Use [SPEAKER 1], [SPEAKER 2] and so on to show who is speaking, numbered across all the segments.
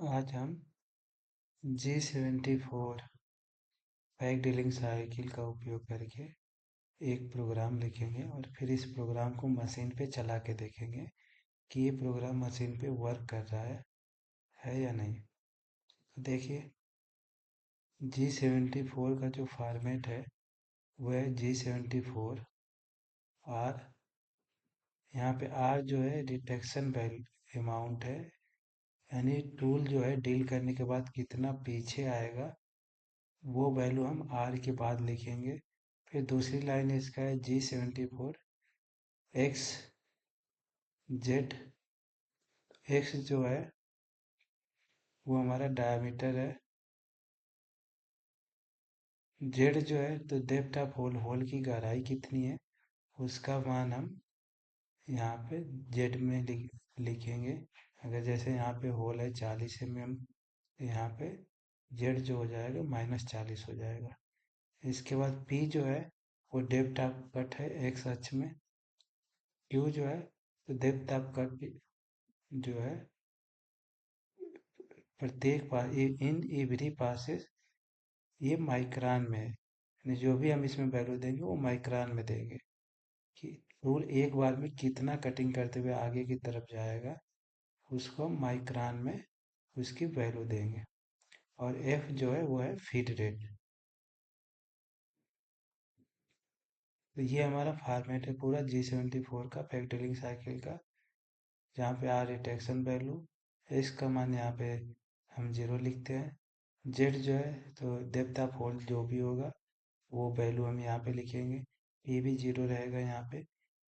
[SPEAKER 1] आज हम G74 pack dealing cycle का उपयोग करके एक प्रोग्राम लिखेंगे और फिर इस प्रोग्राम को मशीन पे चला के देखेंगे कि ये प्रोग्राम मशीन पे वर्क कर रहा है या नहीं। तो देखिए, G74 का जो फॉर्मेट है वो है G74 R। यहाँ पे R जो है डिटेक्शन वैल्यू अमाउंट है, यानी टूल जो है डील करने के बाद कितना पीछे आएगा वो वैल्यू हम R के बाद लिखेंगे। फिर दूसरी लाइन इसका है G74 XZ। X जो है वो हमारा डायमीटर है। Z जो है तो डेप्थ ऑफ होल, होल की गहराई कितनी है उसका मान हम यहाँ पे Z में लिखेंगे। अगर जैसे यहाँ पे होल है 40 mm, तो यहाँ पे Z जो हो जाएगा -40 हो जाएगा। इसके बाद P जो है वो डेप्थ ऑफ कट है X अक्ष में। Q जो है तो डेप्थ ऑफ कट जो है प्रत्येक पास इन एवरी पासेस ये माइक्रान में है, यानी जो भी हम इसमें वैल्यू देंगे वो माइक्रान में देंगे कि रूल एक बार में कितना कटिंग करते हुए आगे की तरफ जाएगा, उसको हम माइक्रान में उसकी वैल्यू देंगे। और एफ जो है वो है फीड रेट। तो ये हमारा फॉर्मेट है पूरा G74 का पैक डीलिंग साइकिल का, जहाँ पे आर रिटेक्शन वैल्यू, एस का मान यहाँ पे हम 0 लिखते हैं। जेड जो है तो डेप्थ ऑफ होल जो भी होगा वो वैल्यू हम यहाँ पे लिखेंगे। ये भी 0 रहेगा यहाँ पे।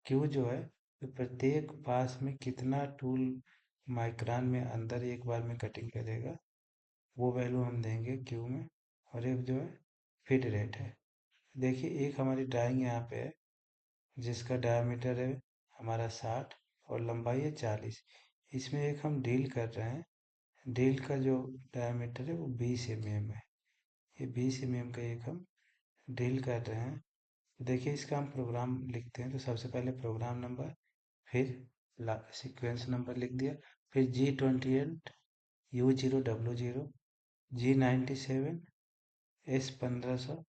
[SPEAKER 1] क्यू जो है तो प्रत्येक पास में कितना टूल माइक्रोन में अंदर एक बार में कटिंग करेगा वो वैल्यू हम देंगे क्यू में। और एक जो है फिट रेट है। देखिए, एक हमारी ड्राइंग यहाँ पे है जिसका डायमीटर है हमारा 60 और लंबाई है 40। इसमें एक हम डील कर रहे हैं, डील का जो डायमीटर है वो 20 mm है। ये 20 mm का एक हम डील कर रहे हैं। देखिए, इसका हम प्रोग्राम लिखते हैं। तो सबसे पहले प्रोग्राम नंबर, फिर सीक्वेंस नंबर लिख दिया, फिर G28 U0 W0 G97 S1500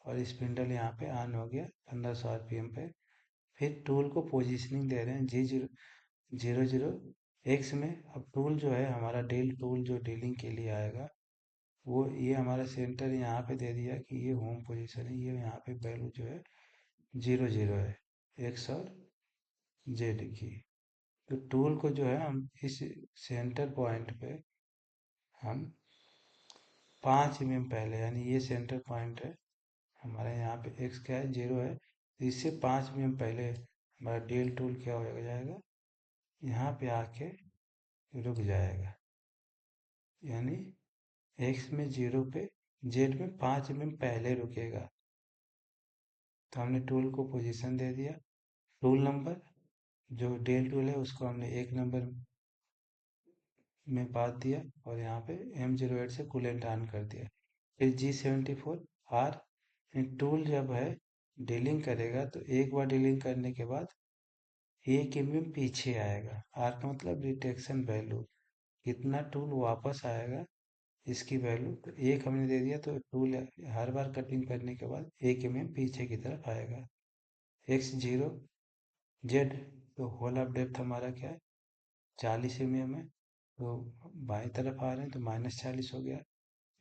[SPEAKER 1] और स्पिंडल यहाँ पे ऑन हो गया 1500 RPM पे। फिर टूल को पोजीशनिंग दे रहे हैं G00 X में। अब टूल जो है हमारा डील टूल जो डीलिंग के लिए आएगा वो ये हमारा सेंटर यहाँ पे दे दिया कि ये होम पोजीशन है। ये यहाँ पे वैल्यू जो है 00 है, एक्स और जेड की। तो टूल को जो है हम इस सेंटर पॉइंट पे हम 5 mm पहले, यानी ये सेंटर पॉइंट है हमारे, यहाँ पे एक्स क्या है 0 है, तो इससे 5 mm पहले हमारा डील टूल क्या हो जाएगा, यहाँ पे आके रुक जाएगा। यानी एक्स में 0 पे, जेड में 5 mm पहले रुकेगा। तो हमने टूल को पोजीशन दे दिया। टूल नंबर जो डेल टूल है उसको हमने 1 नंबर में बात दिया और यहाँ पे M08 से कूलेंट ऑन कर दिया। फिर G74 R, टूल जब है डीलिंग करेगा तो एक बार डीलिंग करने के बाद 1 mm पीछे आएगा। R का मतलब डिटेक्शन वैल्यू, कितना टूल वापस आएगा इसकी वैल्यू। तो एक हमने दे दिया तो टूल हर बार कटिंग करने के बाद 1 mm पीछे की तरफ आएगा। X0 Z, तो होल ऑफ डेप्थ हमारा क्या है 40 mm है, तो बाएं तरफ आ रहे हैं तो -40 हो गया।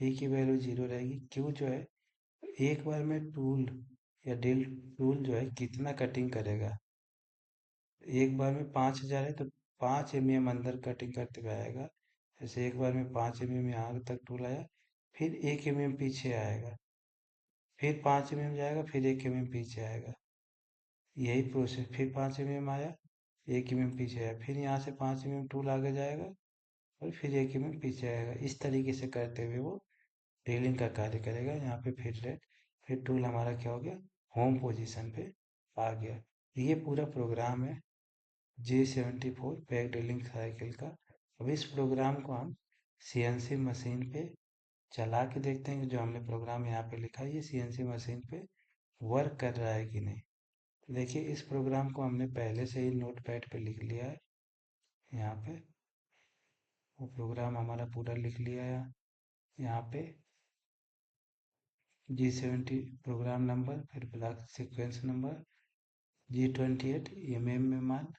[SPEAKER 1] पी की वैल्यू 0 रहेगी। क्यू जो है एक बार में टूल या ड्रिल टूल जो है कितना कटिंग करेगा, एक बार में 5000 है तो 5 mm अंदर कटिंग करते हुए आएगा। जैसे एक बार में 5 mm यहाँ तक टूल आया, फिर 1 mm पीछे आएगा, फिर 5 mm जाएगा, फिर 1 mm पीछे आएगा। यही प्रोसेस, फिर 5 mm आया, 1 mm पीछे आया, फिर यहाँ से 5 mm टूल आगे जाएगा और फिर 1 mm पीछे आएगा। इस तरीके से करते हुए वो ड्रिलिंग का कार्य करेगा। यहाँ पे फिर रेट, फिर टूल हमारा क्या हो गया, होम पोजीशन पे आ गया। ये पूरा प्रोग्राम है G74 पैक ड्रिलिंग साइकिल का। अब इस प्रोग्राम को हम CNC मशीन पे चला के देखते हैं कि जो हमने प्रोग्राम यहाँ पे लिखा है ये CNC मशीन पे वर्क कर रहा है कि नहीं। तो देखिए, इस प्रोग्राम को हमने पहले से ही नोट पैड पे लिख लिया है यहाँ पे। वो प्रोग्राम हमारा पूरा लिख लिया है यहाँ पे। G70 प्रोग्राम नंबर, फिर block sequence number, G28 MM में मान,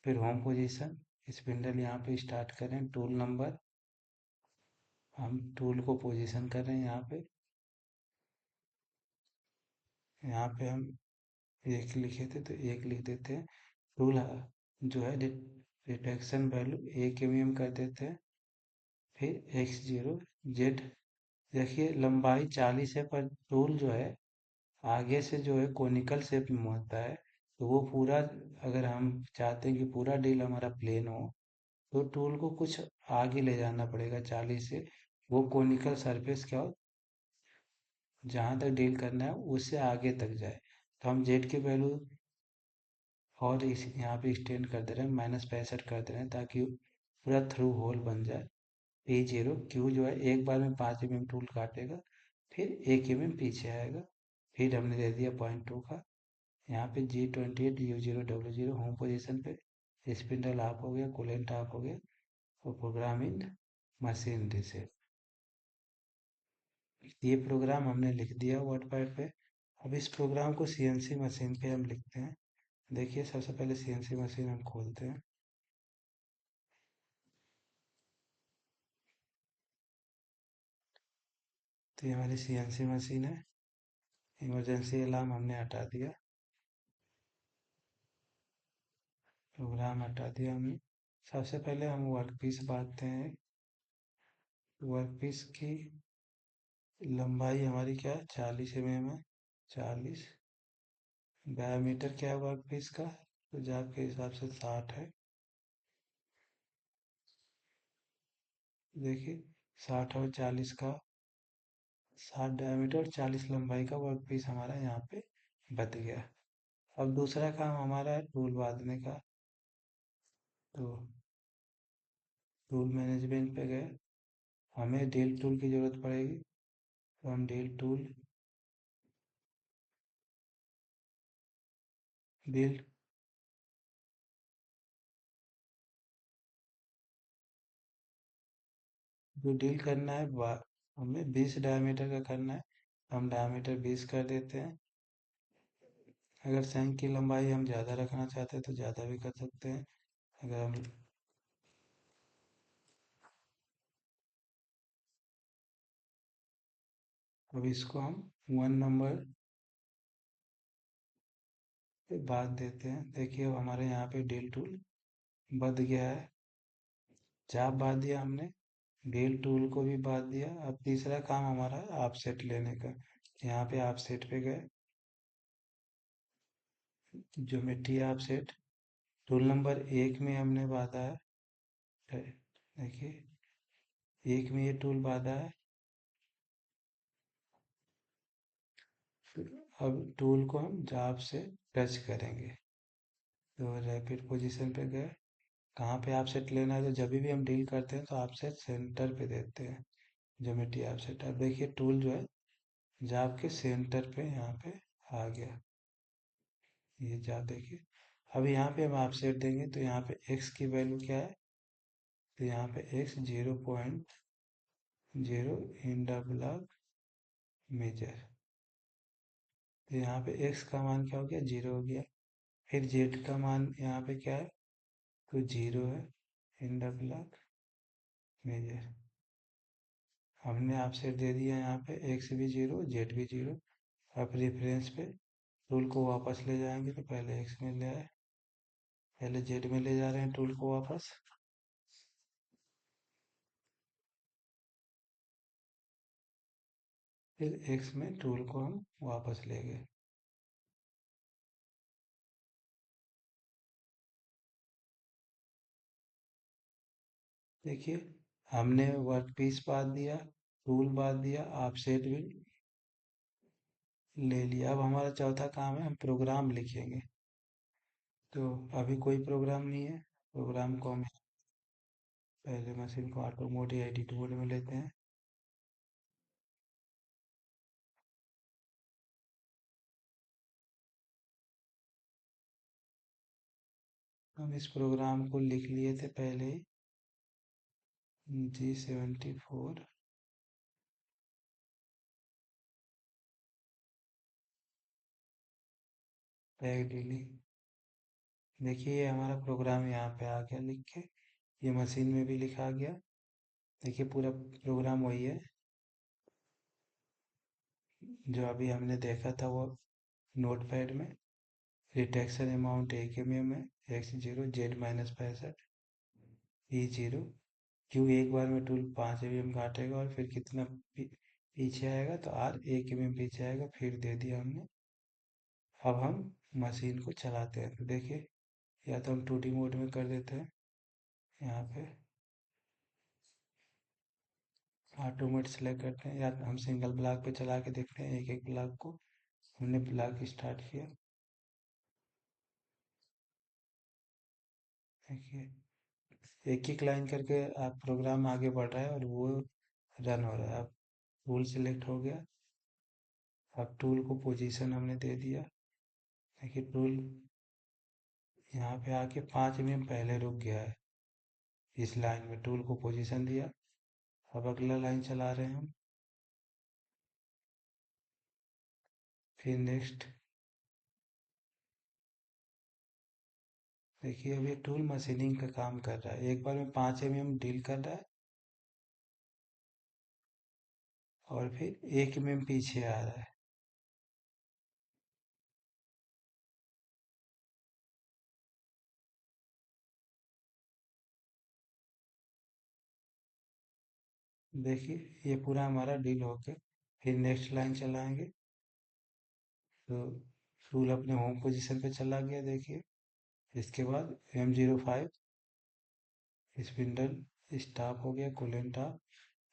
[SPEAKER 1] फिर होम पोजीशन, स्पिंडल यहाँ पे स्टार्ट करें, टूल नंबर, हम टूल को पोजीशन कर रहे हैं यहाँ पे। यहाँ पे हम एक लिखे थे तो एक लिख देते हैं। टूल जो है डिटेक्शन वैल्यू 1 mm कर देते हैं। फिर x0 जेड, देखिए लंबाई 40 है पर टूल जो है आगे से जो है कोनिकल शेप में होता है, तो वो पूरा, अगर हम चाहते हैं कि पूरा डील हमारा प्लेन हो तो टूल को कुछ आगे ले जाना पड़ेगा 40 से, वो कोनिकल सरफेस क्या हो, जहाँ तक डील करना है उससे आगे तक जाए। तो हम जेड की वैल्यू और इस यहाँ पे एक्सटेंड कर दे रहे हैं, -65 कर दे रहे हैं ताकि पूरा थ्रू होल बन जाए। P0 Q जो है एक बार में 5 mm टूल काटेगा, फिर 1 mm पीछे आएगा। फिर हमने दे दिया 0.2 का। यहाँ पे G28 U0 W0 home position पे, स्पिंडल ऑफ हो गया, कूलेंट ऑफ हो गया, और प्रोग्राम इन मशीनरी से। ये प्रोग्राम हमने लिख दिया वर्डपैड पे। अब इस प्रोग्राम को CNC मशीन पे हम लिखते हैं। देखिए सबसे पहले CNC मशीन हम खोलते हैं। तो ये हमारी CNC मशीन है। इमरजेंसी अलार्म हमने हटा दिया, प्रोग्राम हटा दिया हमने। सबसे पहले हम वर्क पीस बांधते हैं। वर्क पीस की लंबाई हमारी क्या है, 40 mm है। 40। डायमीटर क्या है वर्क पीस का, तो जाप के हिसाब से 60 है। देखिए 60 और 40 का, 60 डायमीटर और 40 लंबाई का वर्क पीस हमारा यहाँ पे बच गया। अब दूसरा काम हमारा है टूल बांधने का। तो टूल मैनेजमेंट पे गए, हमें ड्रिल टूल की ज़रूरत पड़ेगी, तो हम ड्रिल जो डील करना है हमें 20 डायमीटर का करना है। हम डायमीटर 20 कर देते हैं। अगर शंख की लंबाई हम ज़्यादा रखना चाहते हैं तो ज़्यादा भी कर सकते हैं। अगर हम अब इसको हम 1 नंबर पे बांध देते हैं। देखिए अब हमारे यहाँ पे ड्रिल टूल बंध गया है। चाप बांध दिया हमने, ड्रिल टूल को भी बांध दिया। अब तीसरा काम हमारा है ऑफसेट लेने का। यहाँ पे ऑफसेट पे गए, ज्योमेट्री ऑफसेट, टूल नंबर 1 में हमने बांधा है। देखिए 1 में ये टूल बांधा है। अब टूल को हम जाप से टच करेंगे, तो रैपिड पोजीशन पे गए। कहाँ पे ऑफसेट लेना है, तो जब भी हम डील करते हैं तो ऑफसेट सेंटर पे देते हैं, ज्योमेट्री ऑफसेट। अब देखिए टूल जो है जाप के सेंटर पे यहाँ पे आ गया। ये जाप देखिए। अब यहाँ पे हम ऑफसेट देंगे तो यहाँ पे एक्स की वैल्यू क्या है, तो यहाँ पे X 0.0 in the block major. तो यहाँ पे एक्स का मान क्या हो गया, 0 हो गया। फिर जेड का मान यहाँ पे क्या है, तो 0 है इन द ब्लॉक मेजर। हमने आपसे दे दिया यहाँ पे एक्स भी 0 जेड भी 0। अब रेफरेंस पे टूल को वापस ले जाएंगे, तो पहले एक्स में ले आए, पहले जेड में ले जा रहे हैं टूल को वापस। फिर एक्स में टूल को हम वापस ले गए। देखिए हमने वर्क पीस बांध दिया, टूल बांध दिया, ऑफसेट भी ले लिया। अब हमारा चौथा काम है, हम प्रोग्राम लिखेंगे। तो अभी कोई प्रोग्राम नहीं है। प्रोग्राम को हम पहले मशीन को ऑटो मोड या एडिट मोड में लेते हैं। हम इस प्रोग्राम को लिख लिए थे पहले ही। G74 tag dealing. देखिए ये हमारा प्रोग्राम यहाँ पे आ गया लिख के। ये मशीन में भी लिखा गया। देखिए पूरा प्रोग्राम वही है जो अभी हमने देखा था वो नोटपैड में। रिटेक्शन अमाउंट 1 mm है, X0 Z-65 E0। क्यों एक बार में टूल 5 mm काटेगा और फिर कितना पीछे आएगा, तो R 1 mm पीछे आएगा, फिर दे दिया हमने। अब हम मशीन को चलाते हैं तो देखिए, या तो हम 2D मोड में कर देते हैं यहाँ पे, ऑटोमेट सेलेक्ट करते हैं, या हम सिंगल ब्लॉक पे चला के देखते हैं एक एक ब्लॉक को। हमने ब्लॉक स्टार्ट किया, देखिए एक एक लाइन करके आप प्रोग्राम आगे बढ़ रहा है और वो रन हो रहा है। अब टूल सिलेक्ट हो गया। अब टूल को पोजीशन हमने दे दिया। देखिए टूल यहाँ पे आके 5 mm पहले रुक गया है। इस लाइन में टूल को पोजीशन दिया। अब अगला लाइन चला रहे हैं हम, फिर नेक्स्ट। देखिए अब ये टूल मशीनिंग का काम कर रहा है, एक बार में 5 mm डील कर रहा है और फिर 1 mm पीछे आ रहा है। देखिए ये पूरा हमारा डील होके फिर नेक्स्ट लाइन चलाएंगे तो टूल अपने होम पोजीशन पे चला गया। देखिए इसके बाद M05 स्पिंडल स्टॉप हो गया, कूलेंट ऑफ।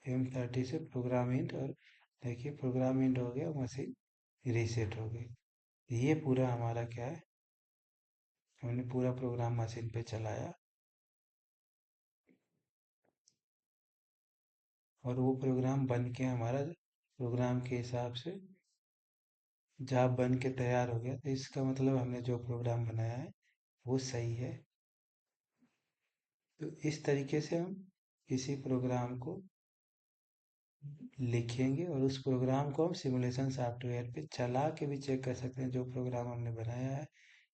[SPEAKER 1] M30 से प्रोग्राम इंड, और देखिए प्रोग्राम इंड हो गया, मशीन रीसेट हो गई। ये पूरा हमारा क्या है, हमने पूरा प्रोग्राम मशीन पे चलाया और वो प्रोग्राम बन के हमारा प्रोग्राम के हिसाब से जॉब बन के तैयार हो गया। तो इसका मतलब हमने जो प्रोग्राम बनाया है वो सही है। तो इस तरीके से हम किसी प्रोग्राम को लिखेंगे और उस प्रोग्राम को हम सिमुलेशन सॉफ्टवेयर पे चला के भी चेक कर सकते हैं जो प्रोग्राम हमने बनाया है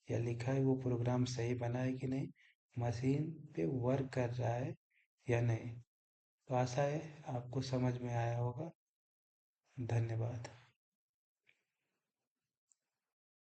[SPEAKER 1] या लिखा है वो प्रोग्राम सही बना है कि नहीं, मशीन पे वर्क कर रहा है या नहीं। तो आशा है आपको समझ में आया होगा। धन्यवाद।